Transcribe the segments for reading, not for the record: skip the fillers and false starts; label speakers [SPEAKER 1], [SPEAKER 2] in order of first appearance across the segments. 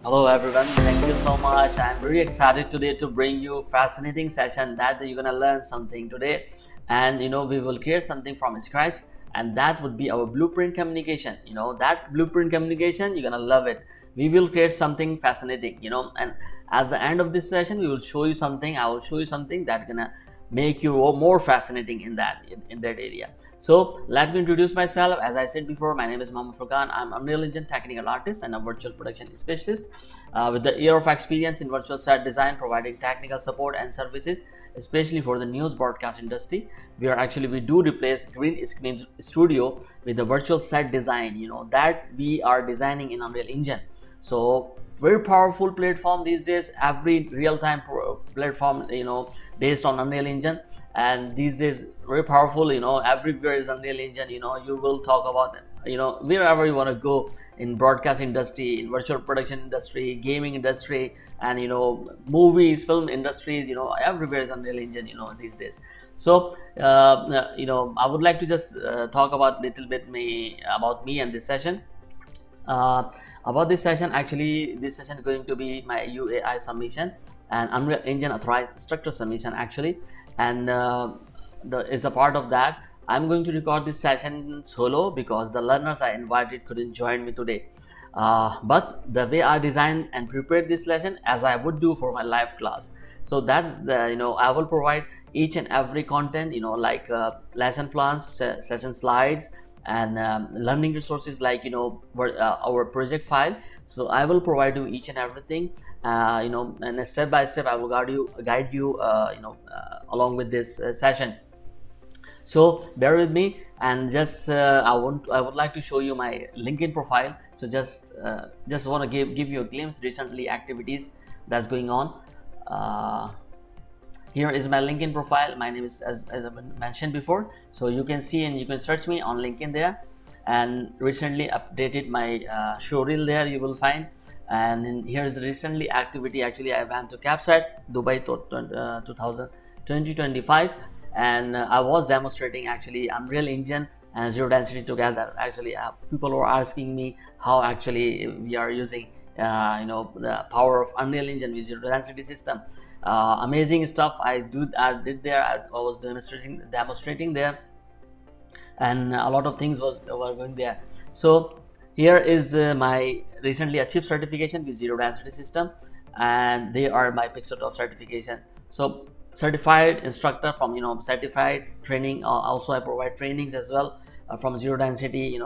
[SPEAKER 1] Hello everyone, thank you so much. I'm very excited today to bring you fascinating session that you're gonna learn something today, and we will create something from scratch, and that would be our blueprint communication. That blueprint communication, you're gonna love it. We will create something fascinating, and at the end of this session, we will show you something. I will show you something that's gonna make you more fascinating in that area. So let me introduce myself. As I said before, my name is Furqan. I'm Unreal Engine technical artist and a virtual production specialist with the year of experience in virtual set design, providing technical support and services, especially for the news broadcast industry. We do replace green screen studio with the virtual set design. That we are designing in Unreal Engine. So very powerful platform these days. Every real-time platform based on Unreal Engine, and these days very powerful. Everywhere is Unreal Engine. You will talk about it, wherever you want to go, in broadcast industry, in virtual production industry, gaming industry, and movies, film industries. Everywhere is Unreal Engine these days. So I would like to just talk about little bit about me and this session. uh, about this session, actually this session is going to be my UAI submission and Unreal Engine authorized instructor submission actually, and is a part of that. I'm going to record this session solo because the learners I invited couldn't join me today. But the way I designed and prepared this lesson, as I would do for my live class, so that's the I will provide each and every content, like lesson plans, session slides, and learning resources, like our project file. So I will provide you each and everything, and step by step I will guide you along with this session. So bear with me, and just I would like to show you my LinkedIn profile. So just want to give you a glimpse recently activities that's going on. uh, Here is my LinkedIn profile. My name is, as I mentioned before, so you can see and you can search me on LinkedIn there, and recently updated my show reel there, you will find. And here is recently activity. Actually, I went to Capsat Dubai 2025, and I was demonstrating actually Unreal Engine and Zero Density together. Actually, people were asking me how actually we are using the power of Unreal Engine with Zero Density system. Amazing stuff I did there. I was demonstrating there, and a lot of things were going there. So here is my recently achieved certification with Zero Density system, and they are my Pixel certification. So certified instructor from certified training. Also I provide trainings as well from Zero Density.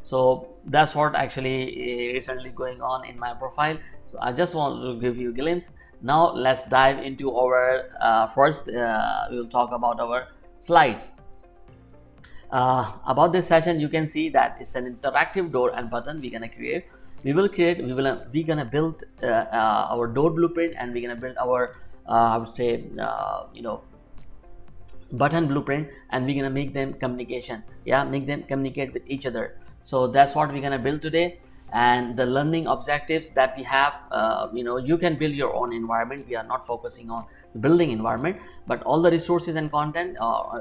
[SPEAKER 1] So that's what actually recently going on in my profile. So I just want to give you a glimpse. Now let's dive into our first. We will talk about our slides. About this session, you can see that it's an interactive door and button we're gonna create. We're gonna build our door blueprint, and we're gonna build our I would say button blueprint, and we're gonna make them make them communicate with each other. So that's what we're gonna build today. And the learning objectives that we have, you can build your own environment. We are not focusing on building environment, but all the resources and content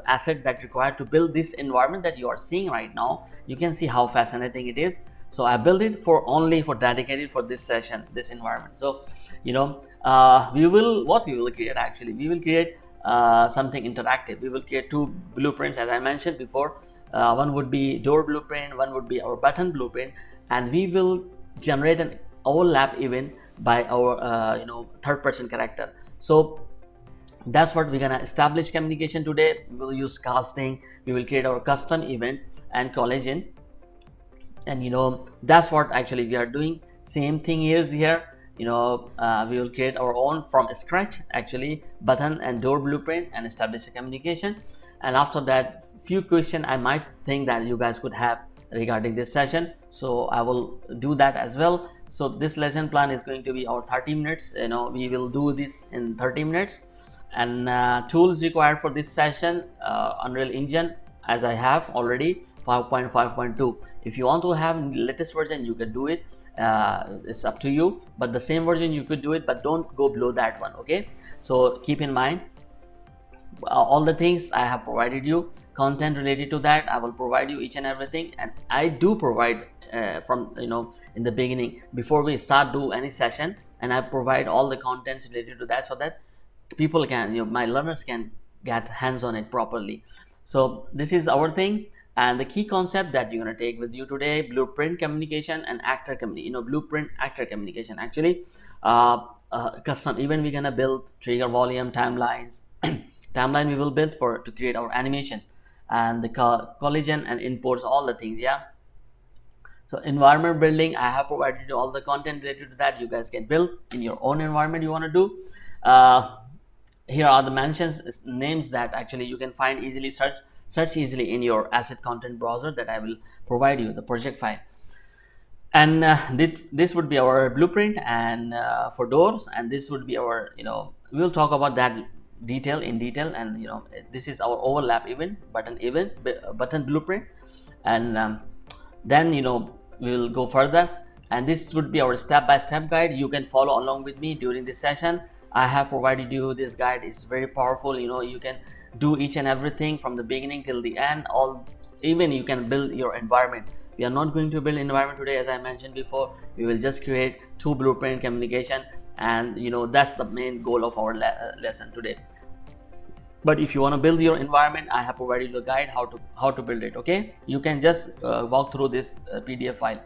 [SPEAKER 1] asset that required to build this environment that you are seeing right now, you can see how fascinating it is. So I built it only for dedicated for this session, this environment. So we will create, actually we will create something interactive. We will create two blueprints, as I mentioned before. One would be door blueprint, one would be our button blueprint, and we will generate an overlap event by our third person character. So that's what we're gonna establish communication today. We will use casting. We will create our custom event and collision, and that's what actually we are doing. Same thing here. We will create our own from scratch, actually, button and door blueprint, and establish a communication. And after that, few questions I might think that you guys could have regarding this session, so I will do that as well. So this lesson plan is going to be our 30 minutes. We will do this in 30 minutes. And tools required for this session: Unreal Engine, as I have already, 5.5.2. If you want to have latest version, you can do it. It's up to you, but the same version you could do it, but don't go below that one. Okay, so keep in mind. all the things I have provided you, content related to that, I will provide you each and everything. And I do provide from in the beginning, before we start do any session, and I provide all the contents related to that, so that people can, my learners can get hands on it properly. So this is our thing. And the key concept that you're going to take with you today: blueprint communication and actor communication. Blueprint actor communication, actually custom event we're going to build, trigger volume, timelines. Timeline we will build for to create our animation, and the collision and imports, all the things. Yeah. So environment building, I have provided you all the content related to that. You guys can build in your own environment you want to do. Here are the mentions names that actually you can find easily, search easily in your asset content browser that I will provide you the project file. And this would be our blueprint, and for doors, and this would be our, we will talk about that in detail. And this is our overlap button blueprint. And then we will go further, and this would be our step-by-step guide. You can follow along with me during this session. I have provided you this guide. It's very powerful. You can do each and everything from the beginning till the end. Even you can build your environment. We are not going to build environment today, as I mentioned before. We will just create 2 blueprint communication, and that's the main goal of our lesson today. But if you want to build your environment, I have provided you a guide how to build it. Okay, you can just walk through this PDF file.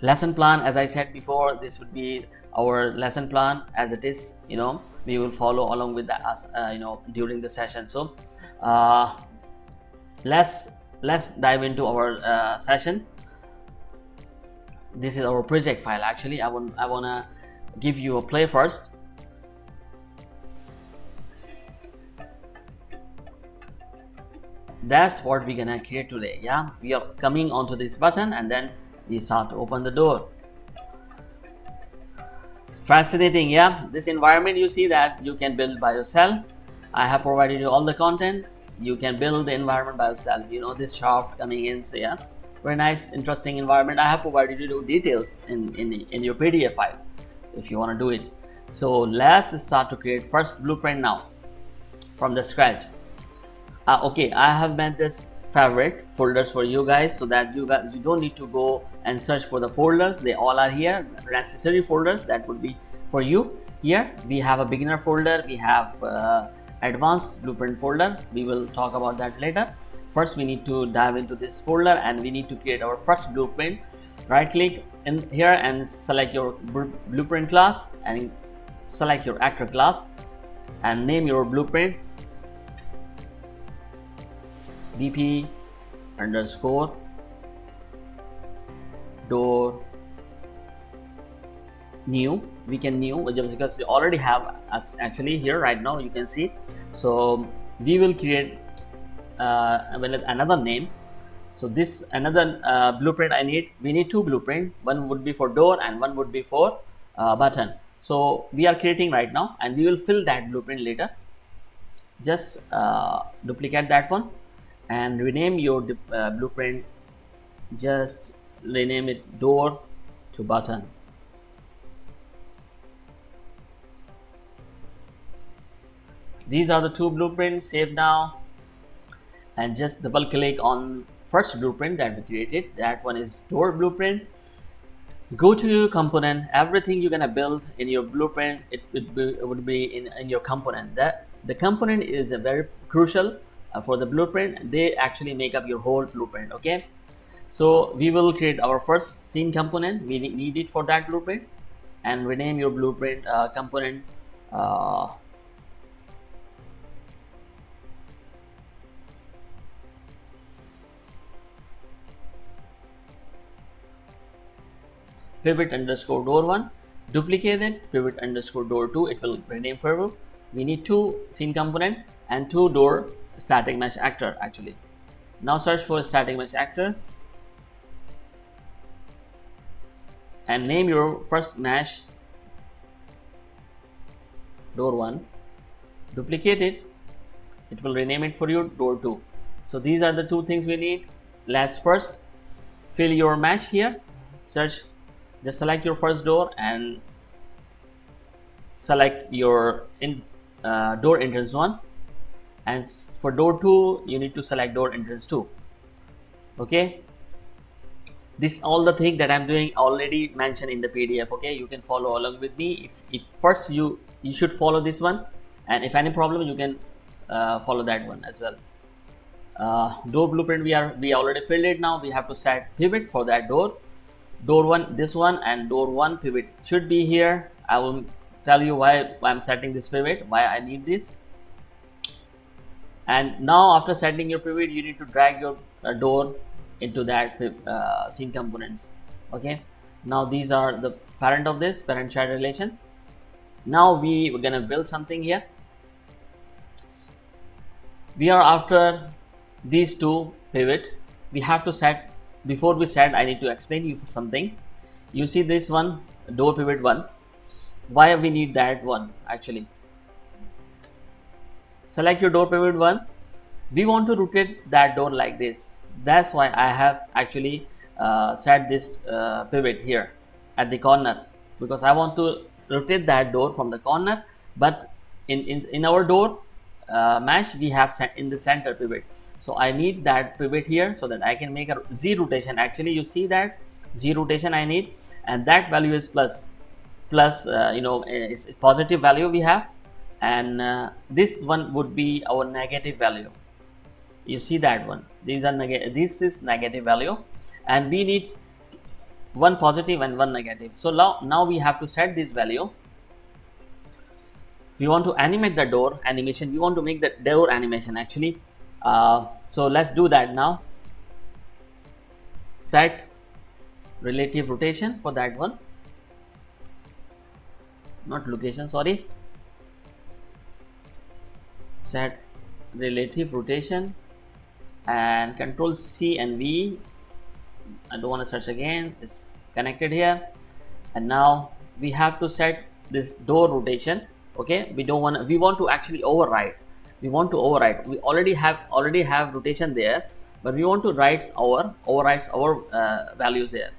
[SPEAKER 1] Lesson plan, as I said before, this would be our lesson plan as it is. We will follow along with that during the session. So let's dive into our session. This is our project file. Actually, I want to give you a play first. That's what we're gonna create today. Yeah, we are coming onto this button, and then we start to open the door. Fascinating. Yeah, this environment, you see that you can build by yourself. I have provided you all the content. You can build the environment by yourself. This shaft coming in. So yeah, very nice, interesting environment. I have provided you details in your PDF file if you want to do it. So let's start to create first blueprint now from the scratch. Okay, I have made this favorite folders for you guys, so that you don't need to go and search for the folders. They all are here, necessary folders that would be for you. Here we have a beginner folder, we have advanced blueprint folder. We will talk about that later. First we need to dive into this folder, and we need to create our first blueprint. Right click in here and select your blueprint class, and select your actor class, and name your blueprint BP underscore door new. We can new just because we already have actually here right now, you can see. So we will create another name. So this another blueprint we need 2 blueprint. One would be for door and one would be for button. So we are creating right now, and we will fill that blueprint later. Just duplicate that one and rename your blueprint. Just rename it door to button. These are the 2 blueprints. Save now, and just double click on first blueprint that we created. That one is door blueprint. Go to your component. Everything you're gonna build in your blueprint, it would be in your component. That the component is a very crucial for the blueprint. They actually make up your whole blueprint. Okay, so we will create our first scene component. We need it for that blueprint, and rename your blueprint component pivot underscore door 1. Duplicate it, pivot underscore door 2. It will rename forever. We need 2 scene component and 2 door static mesh actor. Actually, now search for static mesh actor and name your first mesh door 1. Duplicate it, it will rename it for you door 2. So these are the 2 things we need. Let's first fill your mesh here. Search, just select your first door and select your door entrance 1. and for door 2 you need to select door entrance 2. Okay, this all the thing that I'm doing already mentioned in the PDF. Okay, you can follow along with me. If first you should follow this one, and if any problem you can follow that one as well. Door blueprint we already filled it. Now we have to set pivot for that door 1, this one, and door 1 pivot should be here. I will tell you why I'm setting this pivot, why I need this. And now after setting your pivot, you need to drag your door into that scene components. Okay, now these are the parent of this parent child relation. Now we're gonna build something here. We are after these two pivot. We have to set, before we set, I need to explain you something. You see this one, door pivot 1. Why we need that one? Actually, select your door pivot 1. We want to rotate that door like this. That's why I have actually set this pivot here at the corner, because I want to rotate that door from the corner. But in our door mesh, we have set in the center pivot. So I need that pivot here so that I can make a Z rotation. Actually, you see that Z rotation I need, and that value is plus it's positive value we have, and this one would be our negative value. You see that one, these are negative, this is negative value, and we need one positive and one negative. So now we have to set this value. We want to animate the door animation, we want to make the door animation actually. So let's do that now. Set relative rotation for that one, not location, sorry. Set relative rotation and Control C and V. I don't want to search again, it's connected here. And now we have to set this door rotation. Okay, we want to actually override. We already have rotation there, but we want to overwrites our values there,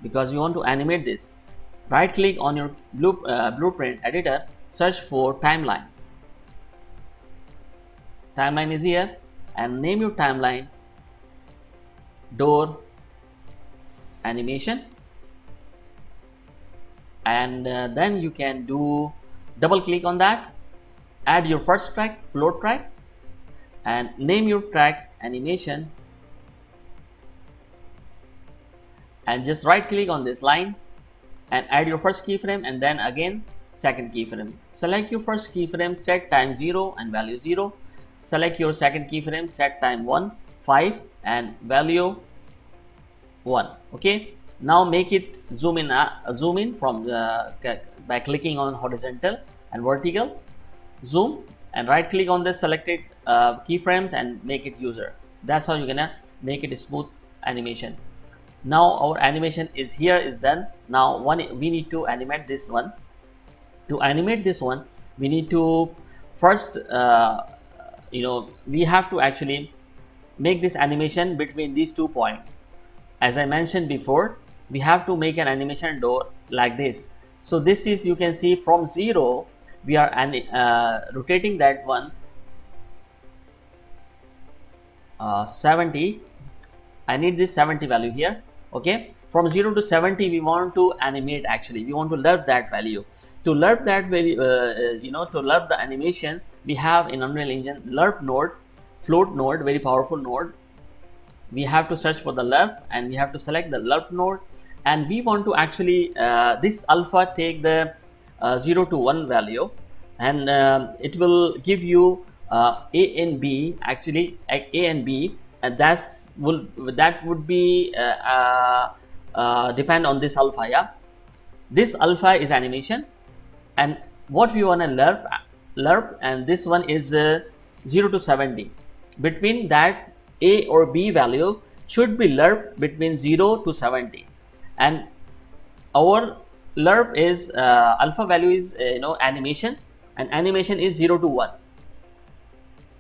[SPEAKER 1] because we want to animate this. Right click on your blueprint editor, search for timeline. Timeline is here, and name your timeline door animation, and then you can do double click on that, add your first track, float track, and name your track animation, and just right click on this line and add your first keyframe, and then again second keyframe. Select your first keyframe, set time 0 and value 0. Select your second keyframe, set time 5 and value 1. Okay, now make it zoom in from by clicking on horizontal and vertical zoom, and right click on the selected keyframes and make it user. That's how you're gonna make it a smooth animation. Now our animation is done. Now we need to animate this one. To animate this one, we need to first we have to actually make this animation between these 2 points. As I mentioned before, we have to make an animation door like this. So this is, you can see from 0 we are rotating that one 70. I need this 70 value here. Okay, from 0 to 70 we want to animate, actually we want to lerp that value. To lerp that value, to lerp the animation, we have in Unreal Engine lerp node, float node, very powerful node. We have to search for the lerp and we have to select the lerp node, and we want to actually this alpha take the 0 to 1 value, and it will give you A and B, actually A and B, and that would be depend on this alpha. Yeah, this alpha is animation, and what we want to lerp, and this one is 0 to 70. Between that, A or B value should be lerp between 0 to 70, and our lerp is alpha value is animation, and animation is 0 to 1.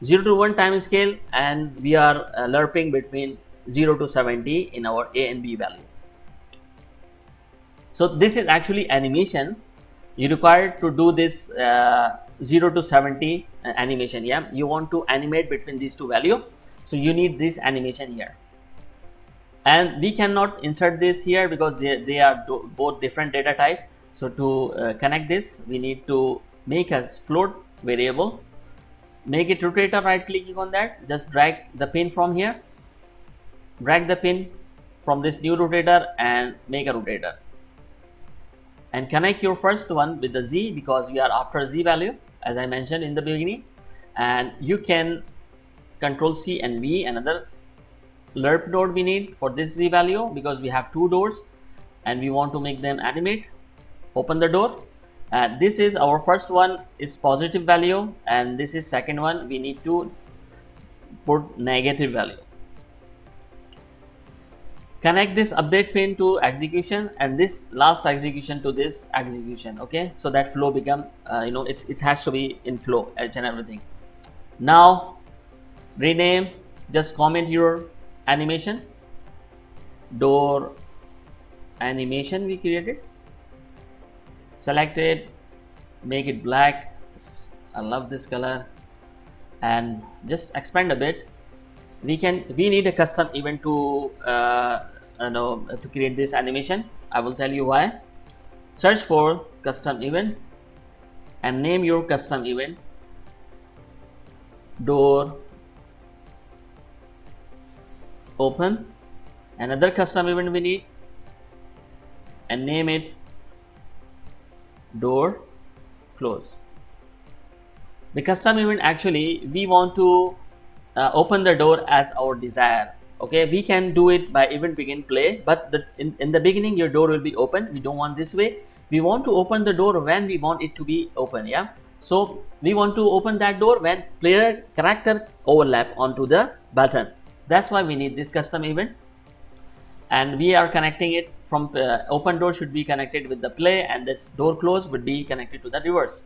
[SPEAKER 1] 0 to 1 time scale, and we are lerping between 0 to 70 in our A and B value. So this is actually animation. You require to do this 0 to 70 animation. Yeah, you want to animate between these two value, so you need this animation here. And we cannot insert this here because they are both different data type. So to connect this, we need to make a float variable, make it rotator, right clicking on that, just drag the pin from here, drag the pin from this new rotator and make a rotator, and connect your first one with the Z because we are after Z value as I mentioned in the beginning. And you can Control C and V, another lerp node we need for this Z value because we have two doors and we want to make them animate. Open the door. This is our first one is positive value, and this is second one, we need to put negative value. Connect this update pin to execution and this last execution to this execution. Okay, so that flow become it has to be in flow, each and everything. Now rename, just comment your animation, door animation we created, select it, make it black. I love this color, and just expand a bit. We need a custom event to to create this animation. I will tell you why. Search for custom event and name your custom event door open. Another custom event we need and name it door close. The custom event, actually we want to open the door as our desire. Okay, we can do it by event begin play, but in the beginning your door will be open. We don't want this way. We want to open the door when we want it to be open. Yeah, so we want to open that door when player character overlap onto the button. That's why we need this custom event, and we are connecting it from open door should be connected with the play, and this door close would be connected to the reverse.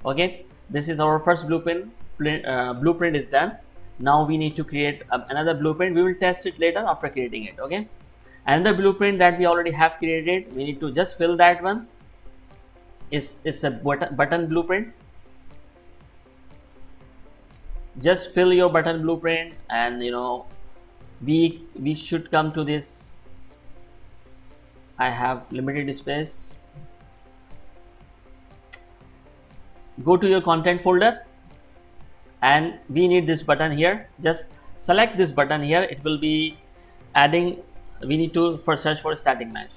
[SPEAKER 1] Okay, this is our first blueprint. Blueprint is done. Now we need to create another blueprint. We will test it later after creating it. Okay, another blueprint that we already have created, we need to just fill that one. Is a button blueprint. Just fill your button blueprint, and we should come to this. I have limited space. Go to your content folder, and we need this button here. Just select this button here. It will be adding. We need to first search for static mesh,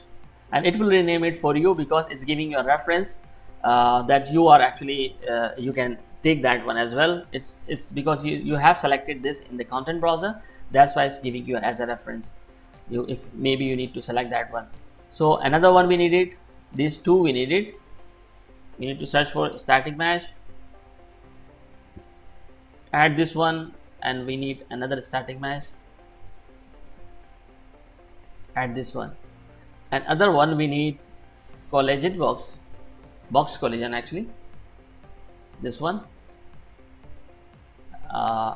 [SPEAKER 1] and it will rename it for you because it's giving you a reference that you are actually you can take that one as well. It's because you have selected this in the content browser. That's why it's giving you as a reference. If maybe you need to select that one. So another one we needed. These two we needed. We need to search for static mesh. Add this one, and we need another static mesh. Add this one. And other one we need collision box collision, actually this one,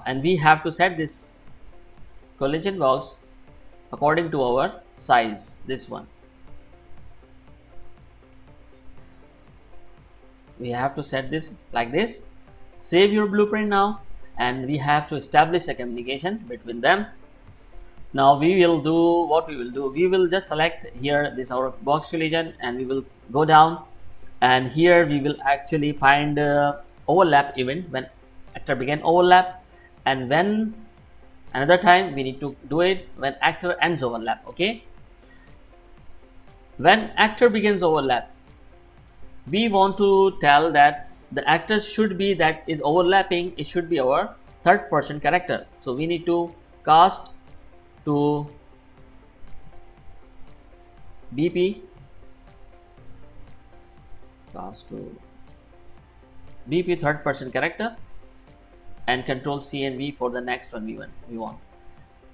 [SPEAKER 1] and we have to set this collision box according to our size. This one we have to set this like this. Save your blueprint now, and we have to establish a communication between them. Now we will do what we will do. We will just select here this our box collision, and we will go down, and here we will actually find overlap event when actor begin overlap, and when another time we need to do it when actor ends overlap. Okay, when actor begins overlap, we want to tell that the actor should be that is overlapping, it should be our third person character. So we need to cast to BP, cast to BP third person character, and Control C and V for the next one we want.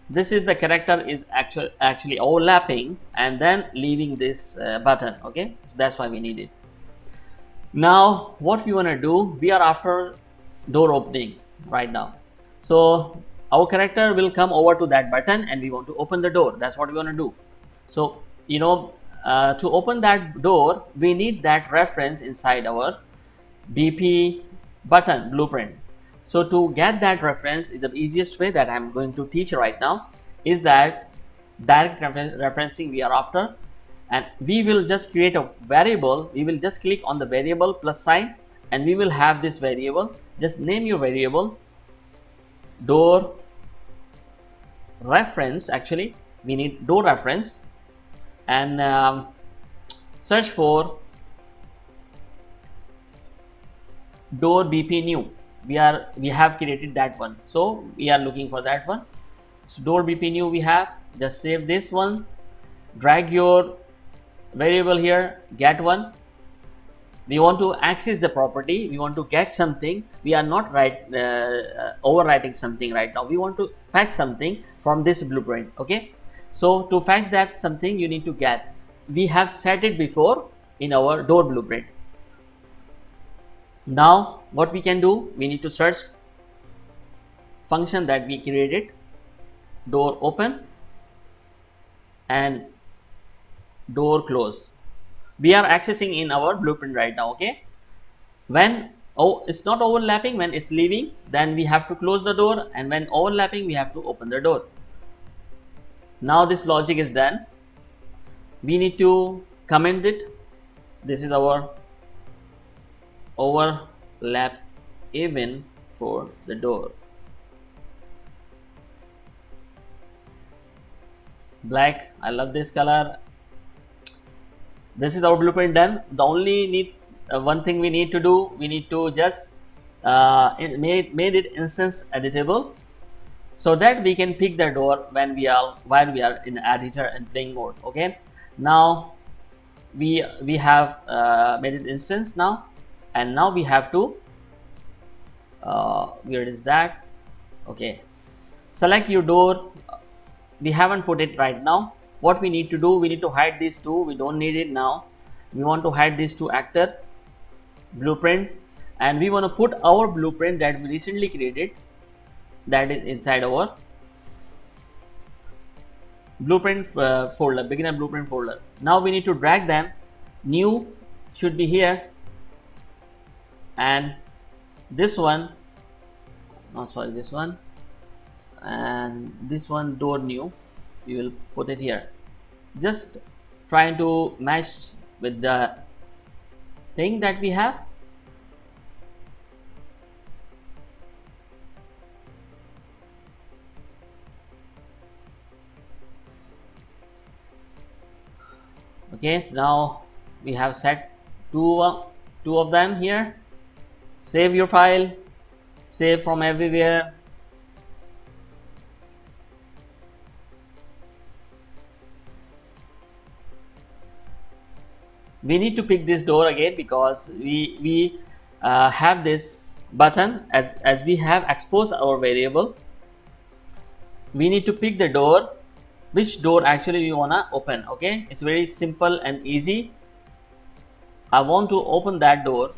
[SPEAKER 1] This is the character is actually overlapping and then leaving this button. Okay, so that's why we need it. Now what we want to do, we are after door opening right now. So our character will come over to that button and we want to open the door. That's what we want to do. So to open that door, we need that reference inside our BP button blueprint. So to get that reference is the easiest way that I'm going to teach right now, is that direct referencing we are after, and we will just create a variable. We will just click on the variable plus sign, and we will have this variable. Just name your variable door reference. Actually we need door reference, and search for door BP new. We have created that one, so we are looking for that one. So door BP new we have. Just save this one, drag your variable here, get one. We want to access the property, we want to get something. We are not overwriting something right now. We want to fetch something from this blueprint. Okay, so to fetch that something, you need to get. We have set it before in our door blueprint. Now what we can do, we need to search function that we created, door open and door close. We are accessing in our blueprint right now. Okay, when it's not overlapping, when it's leaving, then we have to close the door, and when overlapping, we have to open the door. Now this logic is done. We need to comment it. This is our overlap even for the door. Black, I love this color. This is our blueprint done. The only one thing we need to do, we need to just made it instance editable, so that we can pick the door when while we are in editor and playing mode. Okay, now we have made it instance now, and now we have to where is that? Okay, select your door. We haven't put it right now. What we need to do, we need to hide these two. We don't need it now. We want to hide these two actor blueprint, and we want to put our blueprint that we recently created, that is inside our blueprint folder, beginner blueprint folder. Now we need to drag them. New should be here, and this one, no sorry, this one and this one, door new, we will put it here. Just trying to match with the thing that we have. Okay, now we have set two of them here. Save your file, save from everywhere. We need to pick this door again, because we have this button as we have exposed our variable. We need to pick the door, which door actually we wanna open. Okay, it's very simple and easy. I want to open that door.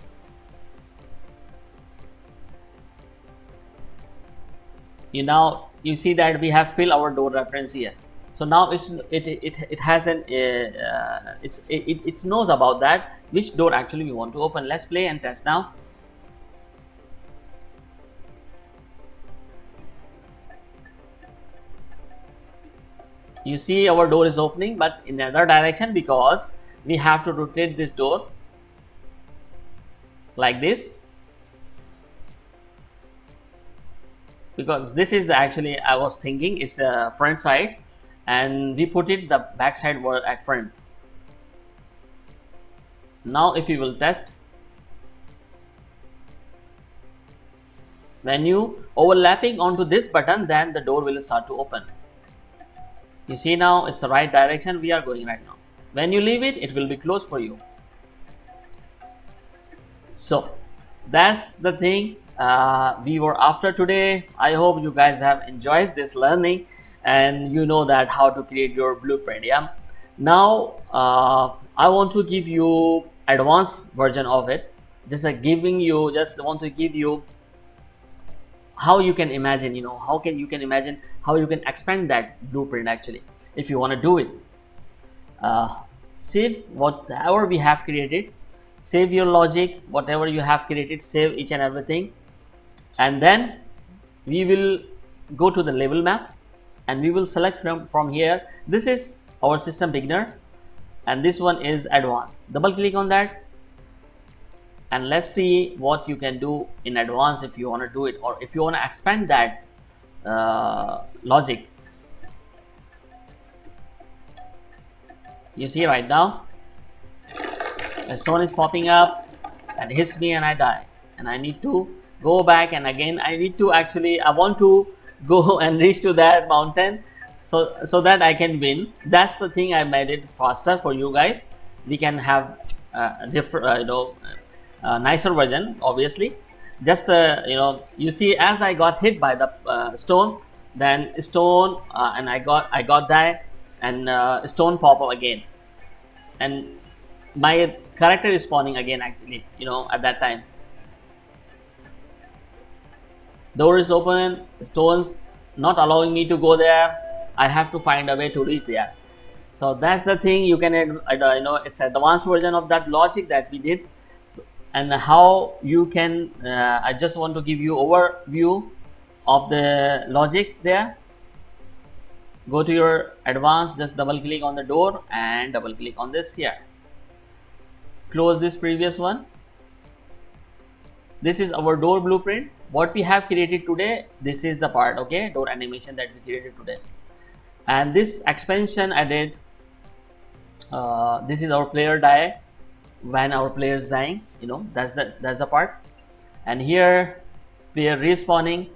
[SPEAKER 1] You see that we have filled our door reference here. So now it has an it knows about that which door actually we want to open. Let's play and test now. You see our door is opening, but in the other direction, because we have to rotate this door like this, because this is the actually I was thinking it's a front side, and we put it the back side were at front. Now if you will test, when you overlapping onto this button, then the door will start to open. You see now it's the right direction we are going right now. When you leave it, it will be closed for you. So that's the thing we were after today. I hope you guys have enjoyed this learning, and you know that how to create your blueprint. Yeah, now I want to give you advanced version of it. Just want to give you how you can imagine, how you can imagine how you can expand that blueprint actually, if you want to do it. Save whatever we have created, save your logic, whatever you have created, save each and everything, and then we will go to the level map and we will select from here. This is our system beginner and this one is advanced. Double click on that and let's see what you can do in advance if you want to do it, or if you want to expand that logic. You see right now a stone is popping up and hits me and I die, and I need to go back, and again I need to I want to go and reach to that mountain so that I can win. That's the thing, I made it faster for you guys. We can have a different nicer version, obviously. Just you see, as I got hit by the stone, then stone and I got that, and stone pop up again, and my character is spawning again, actually, at that time. Door is open, stones not allowing me to go there. I have to find a way to reach there. So that's the thing. You can it's an advanced version of that logic that we did. So, and how you can I just want to give you overview of the logic there. Go to your advanced, just double click on the door and double click on this here. Close this previous one. This is our door blueprint, what we have created today. This is the part, okay, door animation that we created today. And this expansion I did, this is our player die, when our player is dying, that's the part. And here player respawning,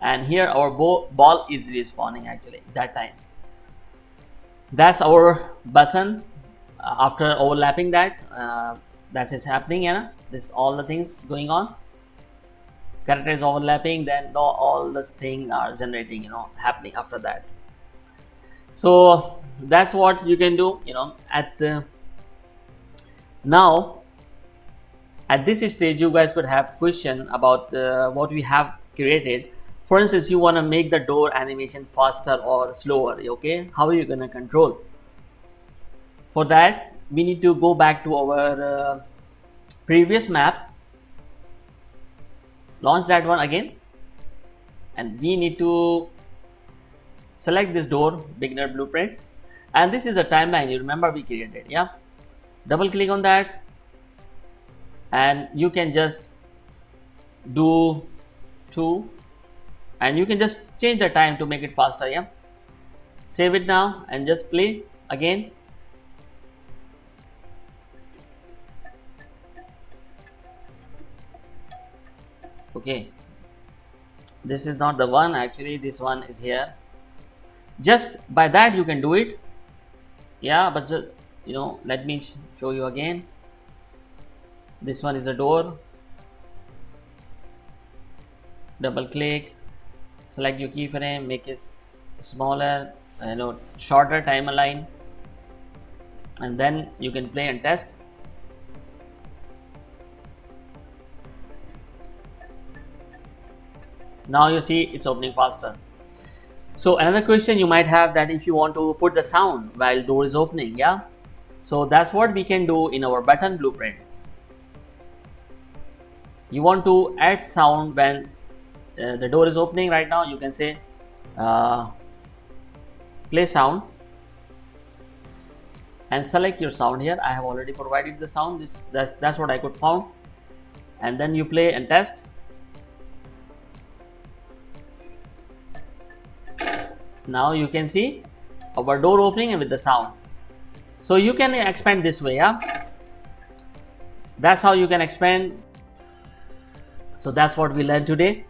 [SPEAKER 1] and here our ball is respawning actually that time. That's our button. After overlapping that, that is happening, this all the things going on. Character is overlapping, then all these things are generating, happening after that. So that's what you can do, now at this stage you guys could have question about what we have created. For instance, you want to make the door animation faster or slower, okay? How are you going to control? For that, we need to go back to our previous map, launch that one again, and we need to select this door beginner blueprint, and this is a timeline, you remember we created, yeah? Double click on that and you can just do 2, and you can just change the time to make it faster, yeah? Save it now and just play again. Okay, this is not the one, actually this one is here. Just by that you can do it, yeah, but just let me show you again. This one is a door. Double click, select your keyframe, make it smaller, shorter timeline, and then you can play and test. Now you see it's opening faster. So another question you might have, that if you want to put the sound while door is opening, yeah, so that's what we can do in our button blueprint. You want to add sound when the door is opening. Right now you can say play sound and select your sound here. I have already provided the sound, that's what I could found, and then you play and test. Now you can see our door opening and with the sound. So you can expand this way, yeah, that's how you can expand. So that's what we learned today.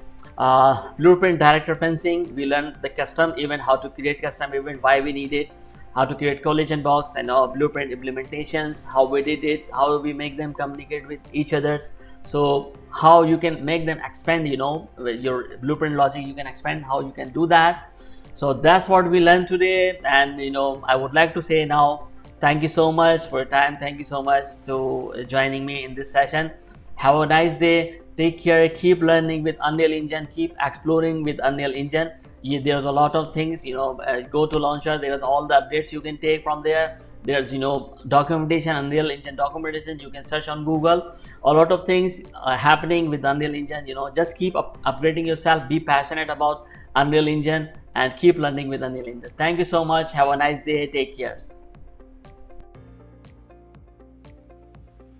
[SPEAKER 1] Blueprint director fencing, we learned the custom event, how to create custom event, why we need it, how to create collision box, and blueprint implementations, how we did it, how we make them communicate with each others. So how you can make them expand, with your blueprint logic you can expand, how you can do that. So that's what we learned today, and I would like to say now, thank you so much for your time. Thank you so much to joining me in this session. Have a nice day. Take care, keep learning with Unreal Engine, keep exploring with Unreal Engine. There's a lot of things, go to launcher, there's all the updates you can take from there. There's documentation, Unreal Engine documentation, you can search on Google. A lot of things happening with Unreal Engine. Just keep upgrading yourself, be passionate about Unreal Engine, and keep learning with Unreal Engine. Thank you so much. Have a nice day. Take care.